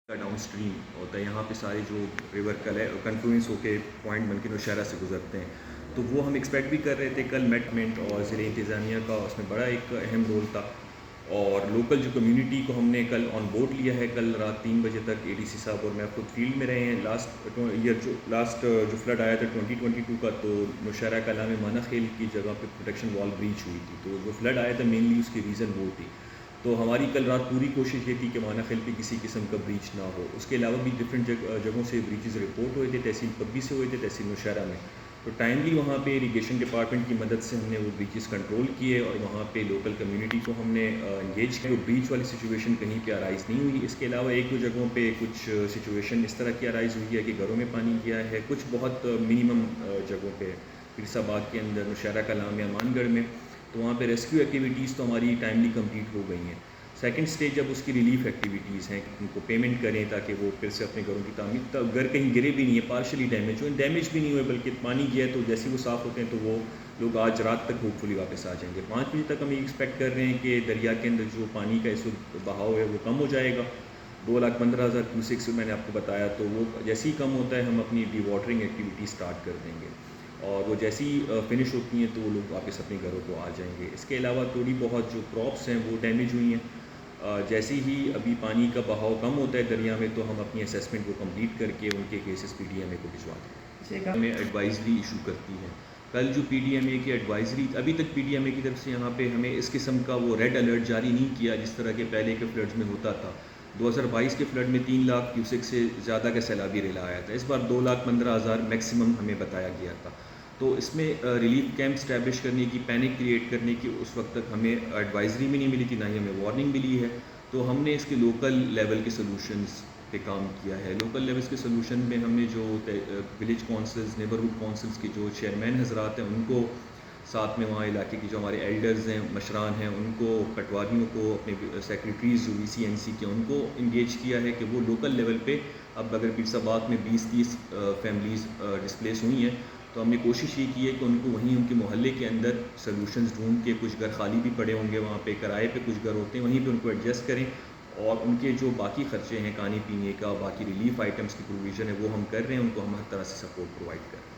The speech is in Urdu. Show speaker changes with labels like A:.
A: کا ڈاؤن اسٹریم ہوتا ہے، یہاں پہ سارے جو ریور کنفلوئنس ہو کے پوائنٹ بن کے نوشہرہ سے گزرتے ہیں، تو وہ ہم ایکسپیکٹ بھی کر رہے تھے. کل میٹمنٹ اور ضلع انتظامیہ کا اس میں بڑا ایک اہم رول تھا، اور لوکل جو کمیونٹی کو ہم نے کل آن بورڈ لیا ہے. کل رات 3 بجے تک ADC صاحب اور میں خود فیلڈ میں رہے ہیں. لاسٹ جو فلڈ آیا تھا 2022 کا، تو نوشہرہ کلاں میں مانا خیل کی جگہ پہ پروٹیکشن وال بریچ ہوئی تھی. تو جو فلڈ آیا تھا مینلی اس کی ریزن وہ تھی. تو ہماری کل رات پوری کوشش یہ تھی کہ مانا خیل پہ کسی قسم کا بریچ نہ ہو. اس کے علاوہ بھی ڈفرینٹ جگہوں سے بریچز رپورٹ ہوئے تھے، تحصیل پبی سے ہوئے تھے، تحصیل نوشہرہ میں. تو ٹائملی وہاں پہ اریگیشن ڈپارٹمنٹ کی مدد سے ہم نے وہ بریچز کنٹرول کیے، اور وہاں پہ لوکل کمیونٹی کو ہم نے انگیج کیا. بریچ والی سچویشن کہیں پہ ارائز نہیں ہوئی. اس کے علاوہ ایک دو جگہوں پہ کچھ سچویشن اس طرح کی ارائز ہوئی ہے کہ گھروں میں پانی گیا ہے، کچھ بہت منیمم جگہوں پہ پرسا باغ کے اندر، نوشہرہ کلاں میں، امان گڑھ میں. تو وہاں پہ ریسکیو ایکٹیویٹیز تو ہماری ٹائملی کمپلیٹ ہو گئی ہیں. سیکنڈ اسٹیج جب اس کی ریلیف ایکٹیویٹیز ہیں، ان کو پیمنٹ کریں تاکہ وہ پھر سے اپنے گھروں کی تعمیر، گھر کہیں گرے بھی نہیں ہے، پارشلی ڈیمیج ہوئے، ڈیمیج بھی نہیں ہوئے بلکہ پانی گیا ہے، تو جیسے وہ صاف ہوتے ہیں تو وہ لوگ آج رات تک ہوپ فلی واپس آ جائیں گے. 5 بجے تک ہم یہ ایکسپیکٹ کر رہے ہیں کہ دریا کے اندر جو پانی کا اس وقت بہاؤ ہے وہ کم ہو جائے گا. 2,15,000 کیوسیک میں نے آپ کو بتایا، تو وہ جیسے ہی کم ہوتا ہے ہم اپنی ڈی واٹرنگ ایکٹیویٹی اسٹارٹ کر دیں گے، اور وہ جیسی ہی فنش ہوتی ہیں تو وہ لوگ واپس اپنے گھروں کو آ جائیں گے. اس کے علاوہ تھوڑی بہت جو کراپس ہیں وہ ڈیمیج ہوئی ہیں. جیسے ہی ابھی پانی کا بہاؤ کم ہوتا ہے دریا میں تو ہم اپنی اسیسمنٹ کو کمپلیٹ کر کے ان کے کیسز PDMA کو بھجوا دیں گے. ہمیں ایڈوائزری ایشو کرتی ہے. کل جو PDMA کی ایڈوائزری، ابھی تک PDMA کی طرف سے یہاں پہ ہمیں اس قسم کا وہ ریڈ الرٹ جاری نہیں کیا جس طرح کے پہلے کے فلڈز میں ہوتا تھا. 2022 کے فلڈ میں 3 لاکھ کیوسک سے زیادہ کا سیلابی ریلا آیا تھا. اس بار 2,15,000 میکسیمم ہمیں بتایا گیا تھا. تو اس میں ریلیف کیمپ اسٹیبلش کرنے کی، پینک کریٹ کرنے کی اس وقت تک ہمیں ایڈوائزری بھی نہیں ملی تھی، نہ ہی ہمیں وارننگ ملی ہے. تو ہم نے اس کے لوکل لیول کے سلوشنز پہ کام کیا ہے. لوکل لیولس کے سلوشن میں ہم نے جو ولیج کونسلز، نیبرہڈ کونسلز کے جو چیئرمین حضرات ہیں ان کو، ساتھ میں وہاں علاقے کی جو ہمارے ایلڈرز ہیں، مشران ہیں، ان کو، پٹواریوں کو، اپنے سیکریٹریز جو VCNC کے ان کو انگیج کیا ہے کہ وہ لوکل لیول پہ، اب اگر پرسا باغ میں 20-30 فیملیز ڈسپلیس ہوئی ہیں تو ہم نے کوشش یہ کی ہے کہ ان کو وہیں ان کے محلے کے اندر سلوشنز ڈھونڈ کے، کچھ گھر خالی بھی پڑے ہوں گے وہاں پہ، کرائے پہ کچھ گھر ہوتے ہیں، وہیں پہ ان کو ایڈجسٹ کریں، اور ان کے جو باقی خرچے ہیں کھانے پینے کا، باقی ریلیف آئٹمس کی پروویژن ہے وہ ہم کر رہے ہیں، ان کو ہم ہر طرح سے سپورٹ پرووائڈ کریں.